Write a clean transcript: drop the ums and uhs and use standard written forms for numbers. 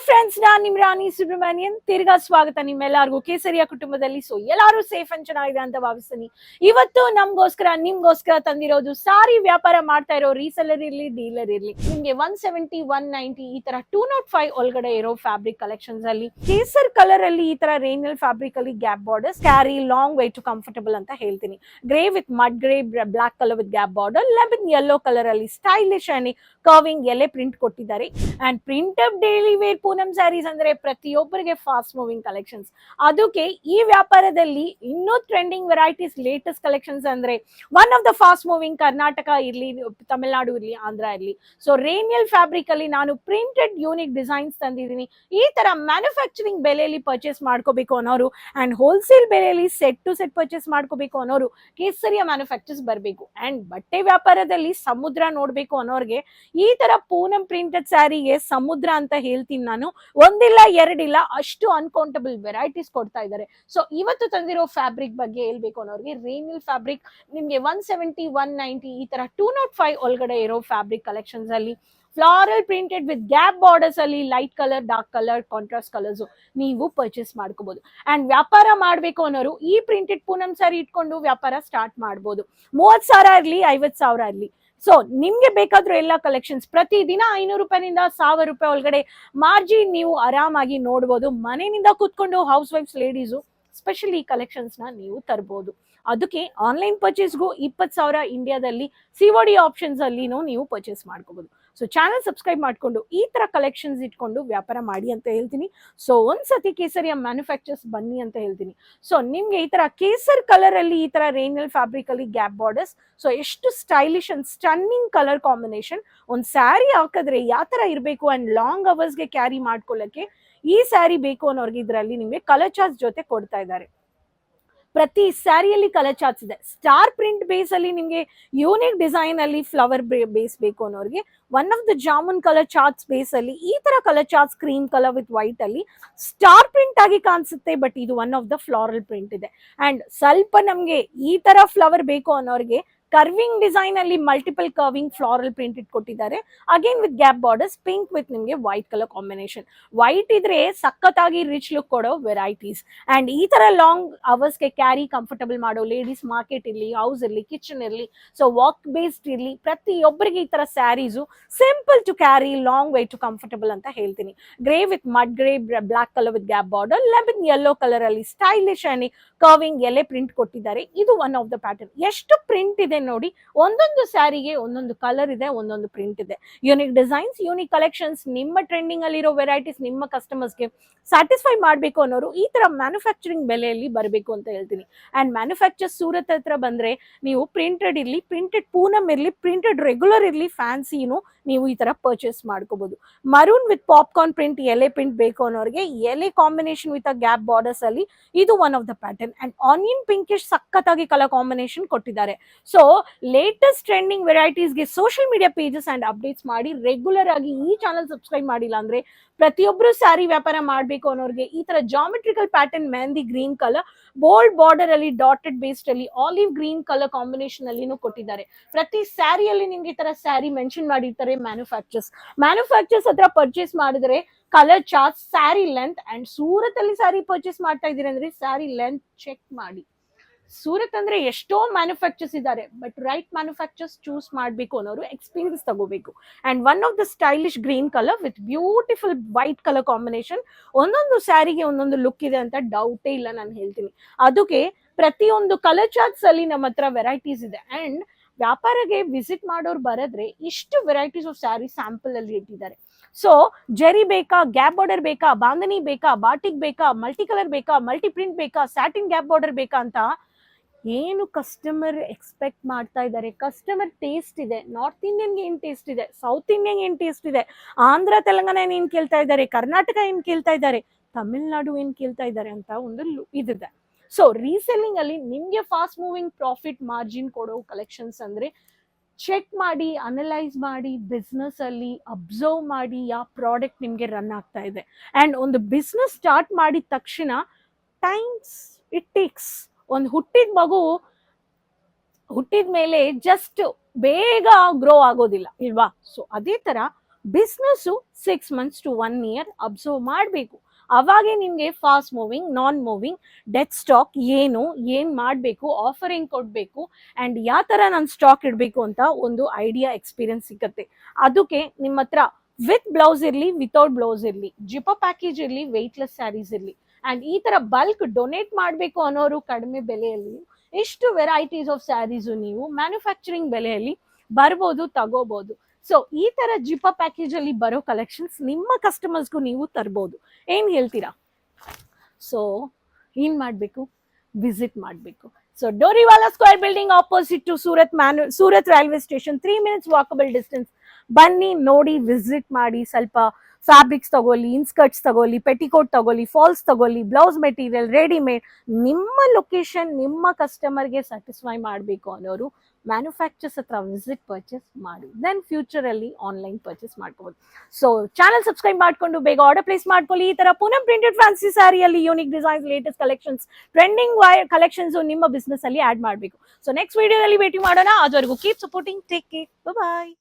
Friends, ನಾನು ನಿಮ್ ರಾಣಿ ಸುಬ್ರಹ್ಮಣ್ಯನ್. ತಿರ್ಗಾ ಸ್ವಾಗತ ನಿಮ್ಮೆಲ್ಲರಿಗೂ ಕೇಸರಿಯ ಕುಟುಂಬದಲ್ಲಿ. ಸೊ ಎಲ್ಲರೂ ಸೇಫ್ ಅಂಡ್ ಚೆನ್ನಾಗಿದೆ ಅಂತ ಭಾವಿಸ್ತೀನಿ. ಇವತ್ತು ನಿಮ್ಗೋಸ್ಕರ ತಂದಿರೋದು ಸಾರಿ ವ್ಯಾಪಾರ ಮಾಡ್ತಾ ಇರೋ ರೀಸೆಲ್ಲರ್ ಇರ್ಲಿ ಡೀಲರ್ ಇರ್ಲಿ, ನಿಮ್ಗೆ 170, 190 ಈ ತರ 205 ಒಳಗಡೆ ಇರೋ ಫ್ಯಾಬ್ರಿಕ್ ಕಲೆಕ್ಷನ್ಸ್ ಅಲ್ಲಿ ಕೇಸರ್ ಕಲರ್ ಅಲ್ಲಿ ಈ ತರ ರೇನಿಯಲ್ ಫ್ಯಾಬ್ರಿಕ್ ಅಲ್ಲಿ gap borders carry long way to comfortable ಅಂತ ಹೇಳ್ತೀನಿ. Grey with mud grey, black colour with gap border, lemon yellow colour ಅಲ್ಲಿ ಸ್ಟೈಲಿಶ್ ಅಂಡ್ ಕರ್ವಿಂಗ್ ಎಲೆ ಪ್ರಿಂಟ್ ಕೊಟ್ಟಿದ್ದಾರೆ. And print up daily wear Poonam sarees ಅಂದ್ರೆ ಪ್ರತಿಯೊಬ್ಬರಿಗೆ ಫಾಸ್ಟ್ ಮೂವಿಂಗ್ ಕಲೆಕ್ಷನ್ಸ್. ಅದಕ್ಕೆ ಈ ವ್ಯಾಪಾರದಲ್ಲಿ ಇನ್ನೂ ಟ್ರೆಂಡಿಂಗ್ ವೆರೈಟೀಸ್, ಲೇಟೆಸ್ಟ್ ಕಲೆಕ್ಷನ್ಸ್ ಅಂದ್ರೆ one of the fast moving Karnataka ಇರ್ಲಿ, ತಮಿಳ್ನಾಡು ಇರ್ಲಿ, ಆಂಧ್ರ ಇರ್ಲಿ. ಸೊ ರೇನಿಯಲ್ ಫ್ಯಾಬ್ರಿಕ್ ಅಲ್ಲಿ ನಾನು ಪ್ರಿಂಟೆಡ್ ಯೂನಿಕ್ ಡಿಸೈನ್ಸ್ ತಂದಿದ್ದೀನಿ. ಈ ತರ ಮ್ಯಾನುಫ್ಯಾಕ್ಚರಿಂಗ್ ಬೆಲೆಯಲ್ಲಿ ಪರ್ಚೇಸ್ ಮಾಡ್ಕೋಬೇಕು ಅನ್ನೋರು ಅಂಡ್ ಹೋಲ್ಸೇಲ್ ಬೆಲೆಯಲ್ಲಿ ಸೆಟ್ ಟು ಸೆಟ್ ಪರ್ಚೇಸ್ ಮಾಡ್ಕೋಬೇಕು ಅನ್ನೋರು ಕೇಸರಿಯ ಮ್ಯಾನುಫ್ಯಾಕ್ಚರ್ಸ್ ಬರಬೇಕು. ಅಂಡ್ ಬಟ್ಟೆ ವ್ಯಾಪಾರದಲ್ಲಿ ಸಮುದ್ರ ನೋಡ್ಬೇಕು ಅನ್ನೋರ್ಗೆ ಈ ತರ ಪೂನಂ ಪ್ರಿಂಟೆಡ್ ಸ್ಯಾರಿಗೆ ಸಮುದ್ರ ಅಂತ ಹೇಳ್ತೀನಿ ನಾನು. ಒಂದಿಲ್ಲ ಎರಡಿಲ್ಲ, ಅಷ್ಟು ಅನ್ಕೌಂಟಬಲ್ ವೆರೈಟೀಸ್ ಕೊಡ್ತಾ ಇದ್ದಾರೆ. ಸೊ ಇವತ್ತು ತಂದಿರೋ ಫ್ಯಾಬ್ರಿಕ್ ಬಗ್ಗೆ ಹೇಳ್ಬೇಕು ಅನ್ನೋರಿಗೆ, ರೇನಿಯಲ್ ಫ್ಯಾಬ್ರಿಕ್ ನಿಮ್ಗೆ 170, 190 ಈ ತರ 205 ಒಳಗಡೆ ಇರೋ ಫ್ಯಾಬ್ರಿಕ್ ಕಲೆಕ್ಷನ್ಸ್ ಅಲ್ಲಿ floral printed with gap borders ಅಲ್ಲಿ light colour, dark colour, contrast colours ನೀವು ಪರ್ಚೇಸ್ ಮಾಡ್ಕೋಬಹುದು. ಅಂಡ್ ವ್ಯಾಪಾರ ಮಾಡ್ಬೇಕು ಅನ್ನೋರು ಈ ಪ್ರಿಂಟೆಡ್ ಪೂನಂ ಸ್ಯಾರಿ ಇಟ್ಕೊಂಡು ವ್ಯಾಪಾರ ಸ್ಟಾರ್ಟ್ ಮಾಡ್ಬೋದು. 30,000 ಇರ್ಲಿ, 50,000 ಇರ್ಲಿ. ಸೊ ನಿಮ್ಗೆ ಬೇಕಾದ್ರೂ ಎಲ್ಲ ಕಲೆಕ್ಷನ್ಸ್ ಪ್ರತಿದಿನ 500 ರೂಪಾಯಿನಿಂದ 1000 ರೂಪಾಯಿ ಒಳಗಡೆ ಮಾರ್ಜಿನ್ ನೀವು ಆರಾಮಾಗಿ ನೋಡ್ಬೋದು. ಮನೆಯಿಂದ ಕೂತ್ಕೊಂಡು ಹೌಸ್ ವೈಫ್ಸ್ ಲೇಡೀಸು ಸ್ಪೆಷಲಿ ಈ ಕಲೆಕ್ಷನ್ಸ್ ನ ನೀವು ತರಬಹುದು. ಅದಕ್ಕೆ ಆನ್ಲೈನ್ ಪರ್ಚೇಸ್ಗೂ 20,000 ಇಂಡಿಯಾದಲ್ಲಿ COD ಆಪ್ಷನ್ಸ್ ಅಲ್ಲಿ ನೀವು ಪರ್ಚೇಸ್ ಮಾಡ್ಕೋಬಹುದು. ಸೊ ಚಾನಲ್ ಸಬ್ಸ್ಕ್ರೈಬ್ ಮಾಡ್ಕೊಂಡು ಈ ತರ ಕಲೆಕ್ಷನ್ಸ್ ಇಟ್ಕೊಂಡು ವ್ಯಾಪಾರ ಮಾಡಿ ಅಂತ ಹೇಳ್ತೀನಿ. ಸೊ ಒಂದ್ಸತಿ ಕೇಸರಿಯ ಮ್ಯಾನುಫ್ಯಾಕ್ಚರ್ಸ್ ಬನ್ನಿ ಅಂತ ಹೇಳ್ತೀನಿ. ಸೊ ನಿಮ್ಗೆ ಈ ತರ ಕೇಸರ್ ಕಲರ್ ಅಲ್ಲಿ ಈ ತರ ರೇನಿಯಲ್ ಫ್ಯಾಬ್ರಿಕ್ ಅಲ್ಲಿ ಗ್ಯಾಪ್ ಬಾರ್ಡರ್ಸ್, ಸೊ ಎಷ್ಟು stylish and stunning colour combination. ಒಂದ್ ಸ್ಯಾರಿ ಹಾಕಿದ್ರೆ ಯಾವ ತರ ಇರಬೇಕು ಅಂಡ್ ಲಾಂಗ್ ಅವರ್ಸ್ಗೆ ಕ್ಯಾರಿ ಮಾಡ್ಕೊಳ್ಳಕ್ಕೆ ಈ ಸ್ಯಾರಿ ಬೇಕು ಅನ್ನೋರ್ಗೆ ಇದರಲ್ಲಿ ನಿಮ್ಗೆ ಕಲರ್ ಚಾರ್ಟ್ಸ್ ಜೊತೆ ಕೊಡ್ತಾ ಇದ್ದಾರೆ. ಪ್ರತಿ ಸ್ಯಾರಿಯಲ್ಲಿ ಕಲರ್ ಚಾರ್ಟ್ಸ್ ಇದೆ. ಸ್ಟಾರ್ ಪ್ರಿಂಟ್ ಬೇಸ್ ಅಲ್ಲಿ ನಿಮ್ಗೆ ಯೂನಿಕ್ ಡಿಸೈನ್ ಅಲ್ಲಿ ಫ್ಲವರ್ ಬೇಸ್ ಬೇಕು ಅನ್ನೋರಿಗೆ one of the jamun colour charts base ಅಲ್ಲಿ ಈ ತರ colour charts cream colour with white ಅಲ್ಲಿ ಸ್ಟಾರ್ ಪ್ರಿಂಟ್ ಆಗಿ ಕಾಣಿಸುತ್ತೆ. ಬಟ್ ಇದು one of the floral print ಇದೆ. ಅಂಡ್ ಸ್ವಲ್ಪ ನಮ್ಗೆ ಈ ತರ ಫ್ಲವರ್ ಬೇಕು ಅನ್ನೋರಿಗೆ ಕರ್ವಿಂಗ್ ಡಿಸೈನ್ ಅಲ್ಲಿ ಮಲ್ಟಿಪಲ್ ಕರ್ವಿಂಗ್ ಫ್ಲಾರಲ್ ಪ್ರಿಂಟ್ ಕೊಟ್ಟಿದ್ದಾರೆ. Again with gap borders, pink with ನಿಮ್ಗೆ ವೈಟ್ ಕಲರ್ ಕಾಂಬಿನೇಷನ್. ವೈಟ್ ಇದ್ರೆ ಸಖತ್ತಾಗಿ ರಿಚ್ ಲುಕ್ ಕೊಡೋ ವೆರೈಟೀಸ್. ಅಂಡ್ ಈ ತರ ಲಾಂಗ್ ಅವರ್ಸ್ಗೆ ಕ್ಯಾರಿ ಕಂಫರ್ಟಬಲ್ ಮಾಡೋ ಲೇಡೀಸ್ ಮಾರ್ಕೆಟ್ ಇರ್ಲಿ, ಹೌಸ್ ಇರ್ಲಿ, ಕಿಚನ್ ಇರ್ಲಿ, ಸೊ ವಾಕ್ ಬೇಸ್ಡ್ ಇರ್ಲಿ, ಪ್ರತಿಯೊಬ್ಬರಿಗೆ ಈ ತರ sarees simple to carry, long way to comfortable ಅಂತ ಹೇಳ್ತೀನಿ. Grey with mud grey, black colour with gap border, lemon yellow colour ಅಲ್ಲಿ ಸ್ಟೈಲಿಶ್ ಅಂಡ್ ಕರ್ವಿಂಗ್ ಎಲೆ ಪ್ರಿಂಟ್ ಕೊಟ್ಟಿದ್ದಾರೆ. ಇದು ಒನ್ ಆಫ್ ದ ಪ್ಯಾಟರ್ನ್. ಎಷ್ಟು ಪ್ರಿಂಟ್ ಇದೆ ನೋಡಿ, ಒಂದೊಂದು ಸ್ಯಾರಿಗೆ ಒಂದೊಂದು ಕಲರ್ ಇದೆ, ಒಂದೊಂದು ಪ್ರಿಂಟ್ ಇದೆ. ಯೂನಿಕ್ ಡಿಸೈನ್ಸ್, ಯೂನಿಕ್ ಕಲೆಕ್ಷನ್ಸ್, ನಿಮ್ಮ ಟ್ರೆಂಡಿಂಗ್ ಅಲ್ಲಿರೋ ವೆರೈಟೀಸ್ ನಿಮ್ಮ ಕಸ್ಟಮರ್ಸ್ಗೆ ಸ್ಯಾಟಿಸ್ಫೈ ಮಾಡಬೇಕು ಅನ್ನೋರು ಈ ತರ ಮ್ಯಾನುಫ್ಯಾಕ್ಚರಿಂಗ್ ಬೆಲೆಯಲ್ಲಿ ಬರಬೇಕು ಅಂತ ಹೇಳ್ತೀನಿ. ಅಂಡ್ ಮ್ಯಾನುಫ್ಯಾಕ್ಚರ್ ಸೂರತ್ ಹತ್ರ ಬಂದ್ರೆ ನೀವು ಪ್ರಿಂಟೆಡ್ ಇರ್ಲಿ, ಪ್ರಿಂಟೆಡ್ ಪೂನಂ ಇರ್ಲಿ, ಪ್ರಿಂಟೆಡ್ ರೆಗ್ಯುಲರ್ ಇರ್ಲಿ, ಫ್ಯಾನ್ಸಿನು ನೀವು ಈ ತರ ಪರ್ಚೇಸ್ ಮಾಡ್ಕೋಬಹುದು. ಮರೂನ್ ವಿತ್ ಪಾಪ್ಕಾರ್ನ್ ಪ್ರಿಂಟ್, ಎಲೆ ಪ್ರಿಂಟ್ ಬೇಕು ಅನ್ನೋರಿಗೆ ಎಲೆ combination with a gap borders ಅಲ್ಲಿ ಇದು one of the pattern. And onion pinkish ಸಖತ್ತಾಗಿ ಕಲರ್ ಕಾಂಬಿನೇಷನ್ ಕೊಟ್ಟಿದ್ದಾರೆ. ಸೊ ಲೇಟೆಸ್ಟ್ ಟ್ರೆಂಡಿಂಗ್ ವೆರೈಟೀಸ್ಗೆ social media pages and updates ಮಾಡಿ ರೆಗ್ಯುಲರ್ ಆಗಿ ಈ ಚಾನಲ್ ಸಬ್ಸ್ಕ್ರೈಬ್ ಮಾಡಿಲ್ಲ ಅಂದ್ರೆ ಪ್ರತಿಯೊಬ್ಬರು ಸ್ಯಾರಿ ವ್ಯಾಪಾರ ಮಾಡಬೇಕು ಅನ್ನೋರಿಗೆ ಈ ತರ geometrical pattern mehndi green colour, bold border ಅಲ್ಲಿ ಡಾಟೆಡ್ ಬೇಸ್ಡ್ ಅಲ್ಲಿ ಆಲಿವ್ ಗ್ರೀನ್ ಕಲರ್ ಕಾಂಬಿನೇಷನ್ ಅಲ್ಲಿನೂ ಕೊಟ್ಟಿದ್ದಾರೆ. ಪ್ರತಿ ಸ್ಯಾರಿಯಲ್ಲಿ ನಿಮ್ಗೆ ಈ ತರ ಸ್ಯಾರಿ ಮೆನ್ಷನ್ ಮಾಡಿರ್ತಾರೆ ಮ್ಯಾನುಫ್ಯಾಕ್ಚರ್ಸ್ ಹತ್ರ ಪರ್ಚೇಸ್ ಮಾಡಿದ್ರೆ colour chart, sari length. And Surat ಅಲ್ಲಿ ಸ್ಯಾರಿ ಪರ್ಚೇಸ್ ಮಾಡ್ತಾ ಇದೀರಿ ಅಂದ್ರೆ ಸ್ಯಾರಿ ಲೆಂತ್ ಚೆಕ್ ಮಾಡಿ. ಸೂರತ್ ಅಂದ್ರೆ ಎಷ್ಟೋ ಮ್ಯಾನುಫ್ಯಾಕ್ಚರ್ಸ್ ಇದ್ದಾರೆ, ಬಟ್ ರೈಟ್ ಮ್ಯಾನುಫ್ಯಾಕ್ಚರ್ಸ್ ಚೂಸ್ ಮಾಡಬೇಕು ಅನ್ನೋರು ಎಕ್ಸ್ಪೀರಿಯನ್ಸ್ ತಗೋಬೇಕು. And one of the stylish green colour with beautiful white colour combination. ಒಂದೊಂದು ಸ್ಯಾರಿಗೆ ಒಂದೊಂದು ಲುಕ್ ಇದೆ ಅಂತ ಡೌಟೇ ಇಲ್ಲ, ನಾನು ಹೇಳ್ತೀನಿ. ಅದಕ್ಕೆ ಪ್ರತಿಯೊಂದು ಕಲರ್ ಚಾರ್ಟ್ಸ್ ಅಲ್ಲಿ ನಮ್ಮ ಹತ್ರ ವೆರೈಟೀಸ್ ಇದೆ. ಅಂಡ್ ವ್ಯಾಪಾರಕ್ಕೆ ವಿಸಿಟ್ ಮಾಡೋರು ಬರದ್ರೆ ಇಷ್ಟು ವೆರೈಟೀಸ್ ಆಫ್ ಸ್ಯಾರಿ ಸ್ಯಾಂಪಲ್ ಅಲ್ಲಿ ಇಟ್ಟಿದ್ದಾರೆ. ಸೊ ಜರಿ ಬೇಕಾ, ಗ್ಯಾಪ್ ಬಾರ್ಡರ್ ಬೇಕಾ, ಬಾಂಧನಿ ಬೇಕಾ, ಬಾಟಿಕ್ ಬೇಕಾ, ಮಲ್ಟಿ ಕಲರ್ ಬೇಕಾ, ಮಲ್ಟಿ ಪ್ರಿಂಟ್ ಬೇಕಾ, ಸ್ಯಾಟಿನ್ ಗ್ಯಾಪ್ ಬಾರ್ಡರ್ ಬೇಕಾ ಅಂತ ಏನು ಕಸ್ಟಮರ್ ಎಕ್ಸ್ಪೆಕ್ಟ್ ಮಾಡ್ತಾ ಇದ್ದಾರೆ. ಕಸ್ಟಮರ್ ಟೇಸ್ಟ್ ಇದೆ. ನಾರ್ತ್ ಇಂಡಿಯನ್ಗೆ ಏನ್ ಟೇಸ್ಟ್ ಇದೆ, ಸೌತ್ ಇಂಡಿಯನ್ ಏನ್ ಟೇಸ್ಟ್ ಇದೆ, ಆಂಧ್ರ ತೆಲಂಗಾಣ ಏನ್ ಕೇಳ್ತಾ ಇದ್ದಾರೆ, ಕರ್ನಾಟಕ ಏನ್ ಕೇಳ್ತಾ ಇದ್ದಾರೆ, ತಮಿಳ್ನಾಡು ಏನ್ ಕೇಳ್ತಾ ಇದ್ದಾರೆ ಅಂತ ಒಂದು ಇದಿದೆ. ಸೊ ರೀಸೆಲ್ಲಿಂಗ್ ಅಲ್ಲಿ ನಿಮ್ಗೆ ಫಾಸ್ಟ್ ಮೂವಿಂಗ್ ಪ್ರಾಫಿಟ್ ಮಾರ್ಜಿನ್ ಕೊಡೋ ಕಲೆಕ್ಷನ್ಸ್ ಅಂದ್ರೆ ಚೆಕ್ ಮಾಡಿ, ಅನಲೈಸ್ ಮಾಡಿ, ಬಿಸ್ನೆಸ್ ಅಲ್ಲಿ ಅಬ್ಸರ್ವ್ ಮಾಡಿ ಯಾವ ಪ್ರಾಡಕ್ಟ್ ನಿಮ್ಗೆ ರನ್ ಆಗ್ತಾ ಇದೆ. ಅಂಡ್ ಒಂದು ಬಿಸ್ನೆಸ್ ಸ್ಟಾರ್ಟ್ ಮಾಡಿದ ತಕ್ಷಣ ಟೈಮ್ಸ್ ಇಟ್ ಟೇಕ್ಸ್. ಒಂದು ಹುಟ್ಟಿದ ಮಗು ಹುಟ್ಟಿದ ಮೇಲೆ ಜಸ್ಟ್ ಬೇಗ ಗ್ರೋ ಆಗೋದಿಲ್ಲ ಇಲ್ವಾ. ಸೊ ಅದೇ ತರ business 6 months to 1 year observe ಮಾಡಬೇಕು. ಅವಾಗೆ ನಿಮಗೆ ಫಾಸ್ಟ್ ಮೂವಿಂಗ್, ನಾನ್ ಮೂವಿಂಗ್, ಡೆತ್ ಸ್ಟಾಕ್ ಏನು, ಮಾಡಬೇಕು, ಆಫರಿಂಗ್ ಕೊಡಬೇಕು ಆ್ಯಂಡ್ ಯಾವ ಥರ ನಾನು ಸ್ಟಾಕ್ ಇಡಬೇಕು ಅಂತ ಒಂದು ಐಡಿಯಾ, ಎಕ್ಸ್ಪೀರಿಯನ್ಸ್ ಸಿಗುತ್ತೆ. ಅದಕ್ಕೆ ನಿಮ್ಮ ಹತ್ರ ವಿತ್ ಬ್ಲೌಸ್ ಇರಲಿ, ವಿತೌಟ್ ಬ್ಲೌಸ್ ಇರಲಿ, ಜಿಪ ಪ್ಯಾಕೇಜ್ ಇರಲಿ, ವೆಯ್ಟ್ಲೆಸ್ ಸ್ಯಾರೀಸ್ ಇರಲಿ ಆ್ಯಂಡ್ ಈ ಥರ ಬಲ್ಕ್ ಡೊನೇಟ್ ಮಾಡಬೇಕು ಅನ್ನೋರು ಕಡಿಮೆ ಬೆಲೆಯಲ್ಲಿ ಇಷ್ಟು ವೆರೈಟೀಸ್ ಆಫ್ ಸ್ಯಾರೀಸು ನೀವು ಮ್ಯಾನುಫ್ಯಾಕ್ಚರಿಂಗ್ ಬೆಲೆಯಲ್ಲಿ ಬರ್ಬೋದು, ತಗೋಬೋದು. ಸೊ ಈ ತರ ಜಿಪ ಪ್ಯಾಕೇಜ್ ಅಲ್ಲಿ ಬರೋ ಕಲೆಕ್ಷನ್ಸ್ ನಿಮ್ಮ ಕಸ್ಟಮರ್ಸ್ಗೂ ನೀವು ತರ್ಬೋದು. ಏನ್ ಹೇಳ್ತೀರಾ? ಸೊ ಏನ್ ಮಾಡ್ಬೇಕು? ವಿಸಿಟ್ ಮಾಡಬೇಕು. So Doriwala square building opposite to Surat railway station, 3 minutes walkable distance. ಬನ್ನಿ, ನೋಡಿ, ವಿಸಿಟ್ ಮಾಡಿ, ಸ್ವಲ್ಪ ಫ್ಯಾಬ್ರಿಕ್ಸ್ ತಗೊಳ್ಳಿ, ಇನ್ಸ್ಕರ್ಟ್ಸ್ ತಗೊಳ್ಳಿ, ಪೆಟಿಕೋಟ್ ತಗೊಳ್ಳಿ, ಫಾಲ್ಸ್ ತಗೊಳ್ಳಿ, ಬ್ಲೌಸ್ ಮೆಟೀರಿಯಲ್, ರೆಡಿಮೇಡ್. ನಿಮ್ಮ ಲೊಕೇಶನ್ ನಿಮ್ಮ ಕಸ್ಟಮರ್ಗೆ ಸ್ಯಾಟಿಸ್ಫೈ ಮಾಡಬೇಕು ಅನ್ನೋರು ಮ್ಯಾನುಫ್ಯಾಕ್ಚರ್ಸ್ ಹತ್ರ ವಿಸಿಟ್ ಪರ್ಚೇಸ್ ಮಾಡಿ, ದೆನ್ ಫ್ಯೂಚರಲ್ಲಿ ಆನ್ಲೈನ್ ಪರ್ಚೇಸ್ ಮಾಡ್ಕೋಬೋದು. ಸೊ ಚಾನಲ್ ಸಬ್ಸ್ಕ್ರೈಬ್ ಮಾಡಿಕೊಂಡು ಬೇಗ ಆರ್ಡರ್ ಪ್ಲೇಸ್ ಮಾಡ್ಕೊಳ್ಳಿ. ಈ ತರ ಪೂನಂ ಪ್ರಿಂಟೆಡ್ ಫ್ಯಾನ್ಸಿ ಸ್ಯಾರಿಯಲ್ಲಿ unique designs, latest collections, trending collections ನಿಮ್ಮ ಬಿಸ್ನೆಸ್ ಅಲ್ಲಿ ಆಡ್ ಮಾಡಬೇಕು. ಸೊ ನೆಕ್ಸ್ಟ್ ವಿಡಿಯೋದಲ್ಲಿ ಭೇಟಿ ಮಾಡೋಣ. ಅದುವರೆಗೂ ಕೀಪ್ ಸಪೋರ್ಟಿಂಗ್, ಟೇಕ್ ಕೇರ್, ಬಾಯ್.